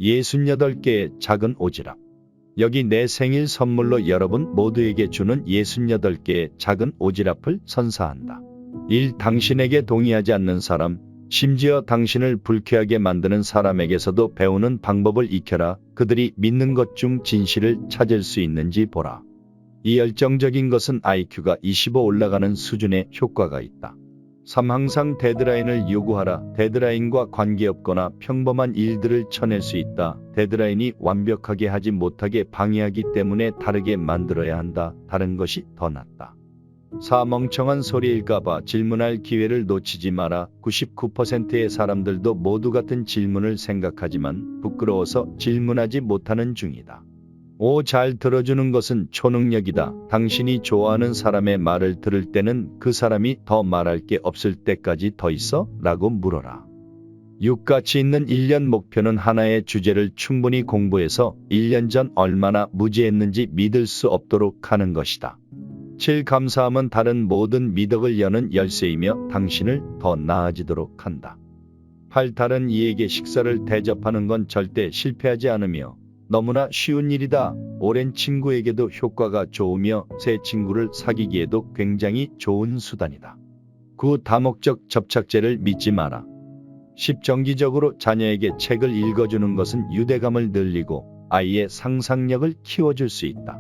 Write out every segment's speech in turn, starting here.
68개의 작은 오지랖. 여기 내 생일 선물로 여러분 모두에게 주는 68개의 작은 오지랖을 선사한다. 1. 당신에게 동의하지 않는 사람, 심지어 당신을 불쾌하게 만드는 사람에게서도 배우는 방법을 익혀라. 그들이 믿는 것 중 진실을 찾을 수 있는지 보라. 이 열정적인 것은 IQ가 25 올라가는 수준의 효과가 있다. 3. 항상 데드라인을 요구하라. 데드라인과 관계없거나 평범한 일들을 쳐낼 수 있다. 데드라인이 완벽하게 하지 못하게 방해하기 때문에 다르게 만들어야 한다. 다른 것이 더 낫다. 4. 멍청한 소리일까봐 질문할 기회를 놓치지 마라. 99%의 사람들도 모두 같은 질문을 생각하지만 부끄러워서 질문하지 못하는 중이다. 5. 잘 들어주는 것은 초능력이다. 당신이 좋아하는 사람의 말을 들을 때는 그 사람이 더 말할 게 없을 때까지 더 있어? 라고 물어라. 6. 가치 있는 1년 목표는 하나의 주제를 충분히 공부해서 1년 전 얼마나 무지했는지 믿을 수 없도록 하는 것이다. 7. 감사함은 다른 모든 미덕을 여는 열쇠이며 당신을 더 나아지도록 한다. 8. 다른 이에게 식사를 대접하는 건 절대 실패하지 않으며 너무나 쉬운 일이다. 오랜 친구에게도 효과가 좋으며 새 친구를 사귀기에도 굉장히 좋은 수단이다. 9. 다목적 접착제를 믿지 마라. 10. 정기적으로 자녀에게 책을 읽어주는 것은 유대감을 늘리고 아이의 상상력을 키워줄 수 있다.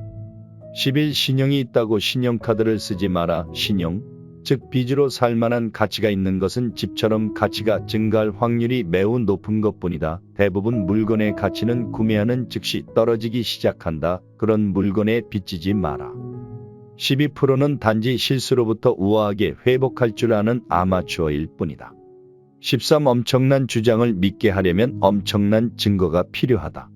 11. 신용이 있다고 신용카드를 쓰지 마라. 신용, 즉 빚으로 살만한 가치가 있는 것은 집처럼 가치가 증가할 확률이 매우 높은 것뿐이다. 대부분 물건의 가치는 구매하는 즉시 떨어지기 시작한다. 그런 물건에 빚지지 마라. 12%는 단지 실수로부터 우아하게 회복할 줄 아는 아마추어일 뿐이다. 13. 엄청난 주장을 믿게 하려면 엄청난 증거가 필요하다.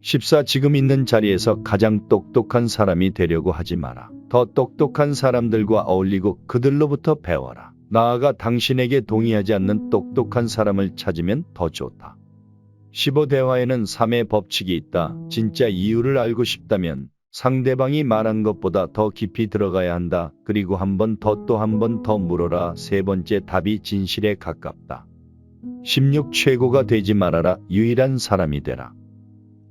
14. 지금 있는 자리에서 가장 똑똑한 사람이 되려고 하지 마라. 더 똑똑한 사람들과 어울리고 그들로부터 배워라. 나아가 당신에게 동의하지 않는 똑똑한 사람을 찾으면 더 좋다. 15. 대화에는 3의 법칙이 있다. 진짜 이유를 알고 싶다면 상대방이 말한 것보다 더 깊이 들어가야 한다. 그리고 한 번 더 또 한 번 더 물어라. 세 번째 답이 진실에 가깝다. 16. 최고가 되지 말아라. 유일한 사람이 되라.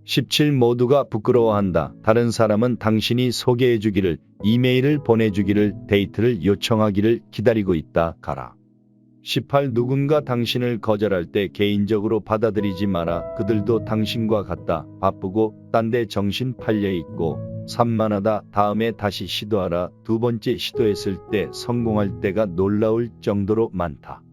17. 모두가 부끄러워한다. 다른 사람은 당신이 소개해주기를, 이메일을 보내주기를, 데이트를 요청하기를 기다리고 있다. 가라. 18. 누군가 당신을 거절할 때 개인적으로 받아들이지 마라. 그들도 당신과 같다. 바쁘고 딴 데 정신 팔려 있고 산만하다. 다음에 다시 시도하라. 두 번째 시도했을 때 성공할 때가 놀라울 정도로 많다.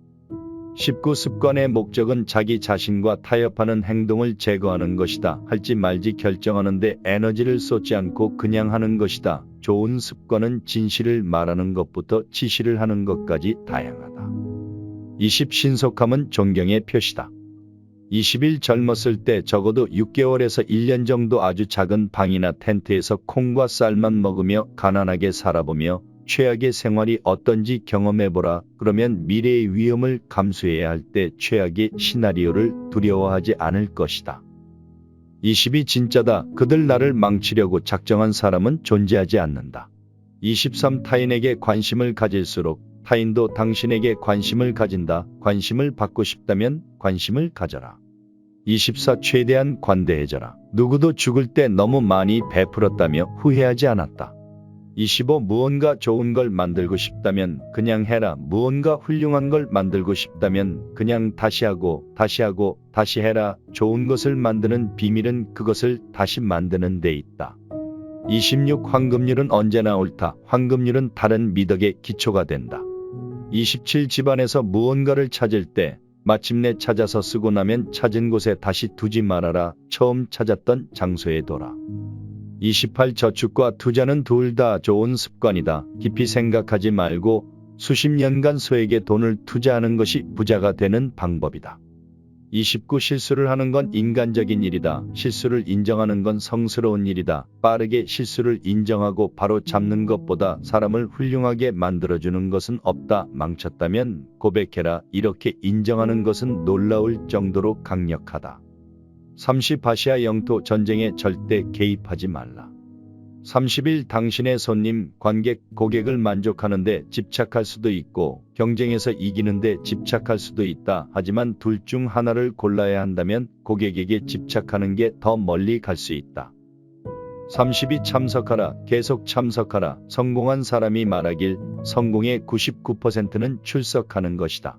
19. 습관의 목적은 자기 자신과 타협하는 행동을 제거하는 것이다. 할지 말지 결정하는데 에너지를 쏟지 않고 그냥 하는 것이다. 좋은 습관은 진실을 말하는 것부터 지시를 하는 것까지 다양하다. 20. 신속함은 존경의 표시다. 21. 젊었을 때 적어도 6개월에서 1년 정도 아주 작은 방이나 텐트에서 콩과 쌀만 먹으며 가난하게 살아보며 최악의 생활이 어떤지 경험해보라. 그러면 미래의 위험을 감수해야 할 때 최악의 시나리오를 두려워하지 않을 것이다. 22. 진짜다. 그들 나를 망치려고 작정한 사람은 존재하지 않는다. 23. 타인에게 관심을 가질수록 타인도 당신에게 관심을 가진다. 관심을 받고 싶다면 관심을 가져라. 24. 최대한 관대해져라. 누구도 죽을 때 너무 많이 베풀었다며 후회하지 않았다. 25. 무언가 좋은 걸 만들고 싶다면 그냥 해라. 무언가 훌륭한 걸 만들고 싶다면 그냥 다시 하고 다시 해라. 좋은 것을 만드는 비밀은 그것을 다시 만드는 데 있다. 26. 황금률은 언제나 옳다. 황금률은 다른 미덕의 기초가 된다. 27. 집안에서 무언가를 찾을 때 마침내 찾아서 쓰고 나면 찾은 곳에 다시 두지 말아라. 처음 찾았던 장소에 둬라. 28. 저축과 투자는 둘 다 좋은 습관이다. 깊이 생각하지 말고 수십 년간 소에게 돈을 투자하는 것이 부자가 되는 방법이다. 29. 실수를 하는 건 인간적인 일이다. 실수를 인정하는 건 성스러운 일이다. 빠르게 실수를 인정하고 바로 잡는 것보다 사람을 훌륭하게 만들어주는 것은 없다. 망쳤다면 고백해라. 이렇게 인정하는 것은 놀라울 정도로 강력하다. 30. 아시아 영토 전쟁에 절대 개입하지 말라. 30일 당신의 손님, 관객, 고객을 만족하는데 집착할 수도 있고 경쟁에서 이기는데 집착할 수도 있다. 하지만 둘 중 하나를 골라야 한다면 고객에게 집착하는 게 더 멀리 갈 수 있다. 32 참석하라, 계속 참석하라. 성공한 사람이 말하길 성공의 99%는 출석하는 것이다.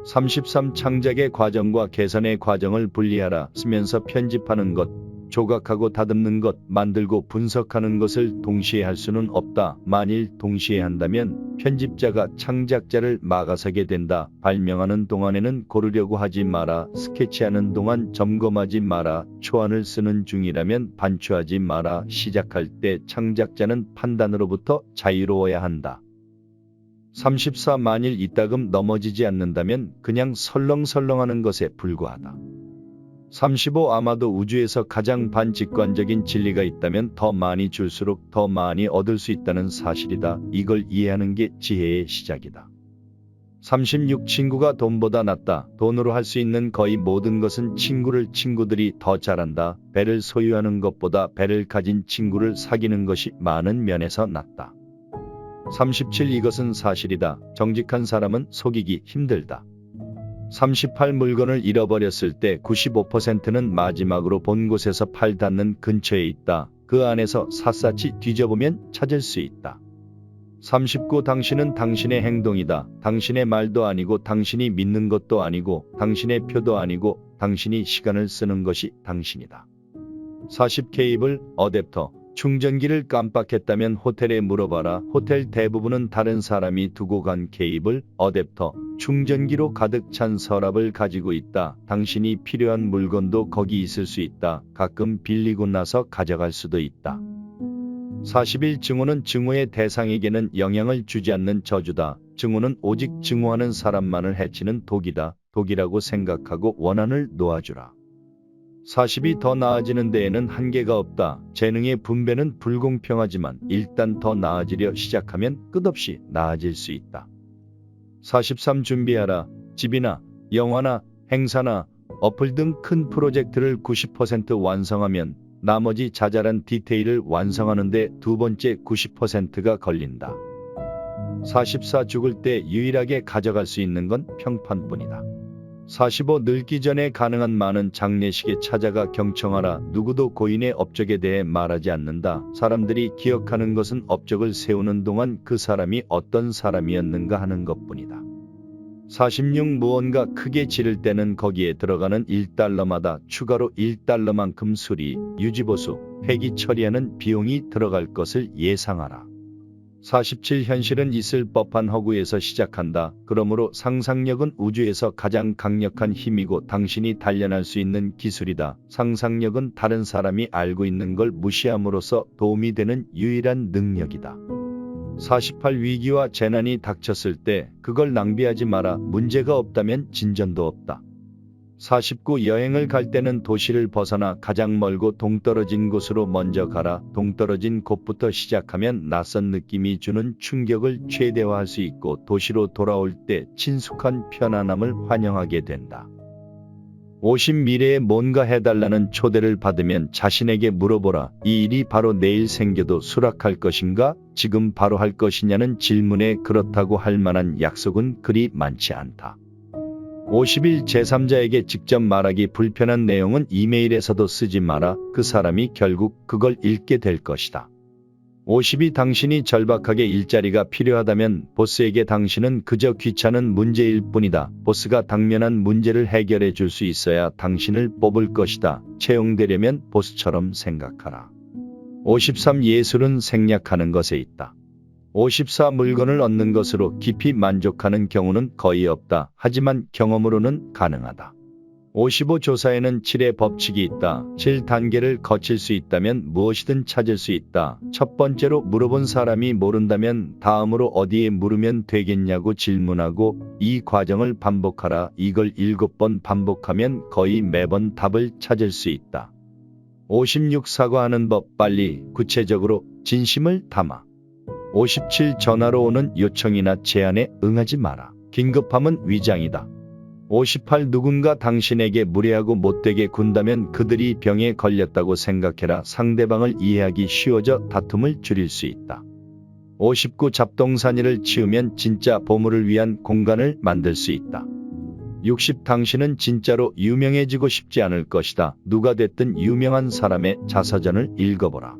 33 창작의 과정과 개선의 과정을 분리하라. 쓰면서 편집하는 것, 조각하고 다듬는 것, 만들고 분석하는 것을 동시에 할 수는 없다. 만일 동시에 한다면 편집자가 창작자를 막아서게 된다. 발명하는 동안에는 고르려고 하지 마라. 스케치하는 동안 점검하지 마라. 초안을 쓰는 중이라면 반추하지 마라. 시작할 때 창작자는 판단으로부터 자유로워야 한다. 34 만일 이따금 넘어지지 않는다면 그냥 설렁설렁하는 것에 불과하다. 35 아마도 우주에서 가장 반직관적인 진리가 있다면 더 많이 줄수록 더 많이 얻을 수 있다는 사실이다. 이걸 이해하는 게 지혜의 시작이다. 36 친구가 돈보다 낫다. 돈으로 할 수 있는 거의 모든 것은 친구들이 더 잘한다. 배를 소유하는 것보다 배를 가진 친구를 사귀는 것이 많은 면에서 낫다. 37 이것은 사실이다. 정직한 사람은 속이기 힘들다. 38 물건을 잃어버렸을 때 95%는 마지막으로 본 곳에서 팔 닿는 근처에 있다. 그 안에서 샅샅이 뒤져보면 찾을 수 있다. 39 당신은 당신의 행동이다. 당신의 말도 아니고 당신이 믿는 것도 아니고 당신의 표도 아니고 당신이 시간을 쓰는 것이 당신이다. 40 케이블, 어댑터, 충전기를 깜빡했다면 호텔에 물어봐라. 호텔 대부분은 다른 사람이 두고 간 케이블, 어댑터, 충전기로 가득 찬 서랍을 가지고 있다. 당신이 필요한 물건도 거기 있을 수 있다. 가끔 빌리고 나서 가져갈 수도 있다. 41 증오는 증오의 대상에게는 영향을 주지 않는 저주다. 증오는 오직 증오하는 사람만을 해치는 독이다. 독이라고 생각하고 원한을 놓아주라. 40이 더 나아지는 데에는 한계가 없다. 재능의 분배는 불공평하지만 일단 더 나아지려 시작하면 끝없이 나아질 수 있다. 43 준비하라. 집이나 영화나 행사나 어플 등 큰 프로젝트를 90% 완성하면 나머지 자잘한 디테일을 완성하는데 두 번째 90%가 걸린다. 44 죽을 때 유일하게 가져갈 수 있는 건 평판뿐이다. 45 늙기 전에 가능한 많은 장례식에 찾아가 경청하라. 누구도 고인의 업적에 대해 말하지 않는다. 사람들이 기억하는 것은 업적을 세우는 동안 그 사람이 어떤 사람이었는가 하는 것뿐이다. 46 무언가 크게 지를 때는 거기에 들어가는 1달러마다 추가로 1달러만큼 수리, 유지보수, 폐기 처리하는 비용이 들어갈 것을 예상하라. 47 현실은 있을 법한 허구에서 시작한다. 그러므로 상상력은 우주에서 가장 강력한 힘이고 당신이 단련할 수 있는 기술이다. 상상력은 다른 사람이 알고 있는 걸 무시함으로써 도움이 되는 유일한 능력이다. 48 위기와 재난이 닥쳤을 때 그걸 낭비하지 마라. 문제가 없다면 진전도 없다. 49 여행을 갈 때는 도시를 벗어나 가장 멀고 동떨어진 곳으로 먼저 가라. 동떨어진 곳부터 시작하면 낯선 느낌이 주는 충격을 최대화할 수 있고 도시로 돌아올 때 친숙한 편안함을 환영하게 된다. 50 미래에 뭔가 해달라는 초대를 받으면 자신에게 물어보라. 이 일이 바로 내일 생겨도 수락할 것인가? 지금 바로 할 것이냐는 질문에 그렇다고 할 만한 약속은 그리 많지 않다. 50일 제3자에게 직접 말하기 불편한 내용은 이메일에서도 쓰지 마라. 그 사람이 결국 그걸 읽게 될 것이다. 50이 당신이 절박하게 일자리가 필요하다면 보스에게 당신은 그저 귀찮은 문제일 뿐이다. 보스가 당면한 문제를 해결해 줄 수 있어야 당신을 뽑을 것이다. 채용되려면 보스처럼 생각하라. 53 예술은 생략하는 것에 있다. 54 물건을 얻는 것으로 깊이 만족하는 경우는 거의 없다. 하지만 경험으로는 가능하다. 55 조사에는 7의 법칙이 있다. 7단계를 거칠 수 있다면 무엇이든 찾을 수 있다. 첫 번째로 물어본 사람이 모른다면 다음으로 어디에 물으면 되겠냐고 질문하고 이 과정을 반복하라. 이걸 7번 반복하면 거의 매번 답을 찾을 수 있다. 56 사과하는 법 빨리 구체적으로 진심을 담아. 57 전화로 오는 요청이나 제안에 응하지 마라. 긴급함은 위장이다. 58. 누군가 당신에게 무례하고 못되게 군다면 그들이 병에 걸렸다고 생각해라. 상대방을 이해하기 쉬워져 다툼을 줄일 수 있다. 59. 잡동사니를 치우면 진짜 보물을 위한 공간을 만들 수 있다. 60. 당신은 진짜로 유명해지고 싶지 않을 것이다. 누가 됐든 유명한 사람의 자서전을 읽어보라.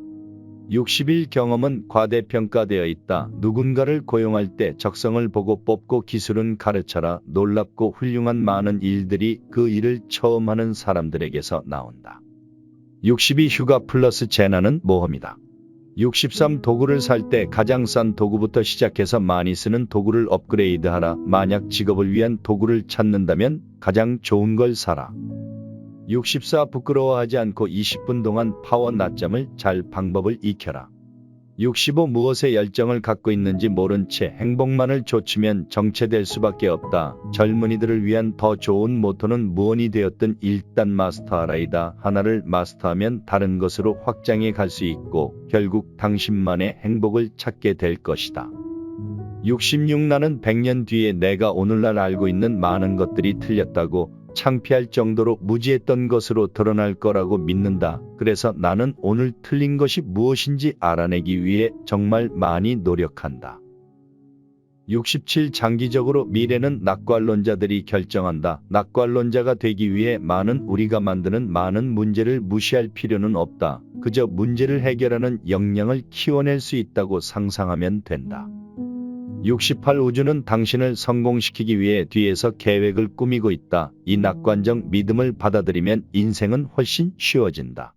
61. 경험은 과대평가되어 있다. 누군가를 고용할 때 적성을 보고 뽑고 기술은 가르쳐라. 놀랍고 훌륭한 많은 일들이 그 일을 처음 하는 사람들에게서 나온다. 62. 휴가 플러스 재난은 모험이다. 63. 도구를 살 때 가장 싼 도구부터 시작해서 많이 쓰는 도구를 업그레이드하라. 만약 직업을 위한 도구를 찾는다면 가장 좋은 걸 사라. 64. 부끄러워하지 않고 20분 동안 파워 낮잠을 잘 방법을 익혀라. 65. 무엇에 열정을 갖고 있는지 모른 채 행복만을 좇으면 정체될 수밖에 없다. 젊은이들을 위한 더 좋은 모토는 무언이 되었든 일단 마스터하라이다. 하나를 마스터하면 다른 것으로 확장해 갈 수 있고 결국 당신만의 행복을 찾게 될 것이다. 66. 나는 100년 뒤에 내가 오늘날 알고 있는 많은 것들이 틀렸다고 창피할 정도로 무지했던 것으로 드러날 거라고 믿는다. 그래서 나는 오늘 틀린 것이 무엇인지 알아내기 위해 정말 많이 노력한다. 67. 장기적으로 미래는 낙관론자들이 결정한다. 낙관론자가 되기 위해 우리가 만드는 많은 문제를 무시할 필요는 없다. 그저 문제를 해결하는 역량을 키워낼 수 있다고 상상하면 된다. 68. 우주는 당신을 성공시키기 위해 뒤에서 계획을 꾸미고 있다. 이 낙관적 믿음을 받아들이면 인생은 훨씬 쉬워진다.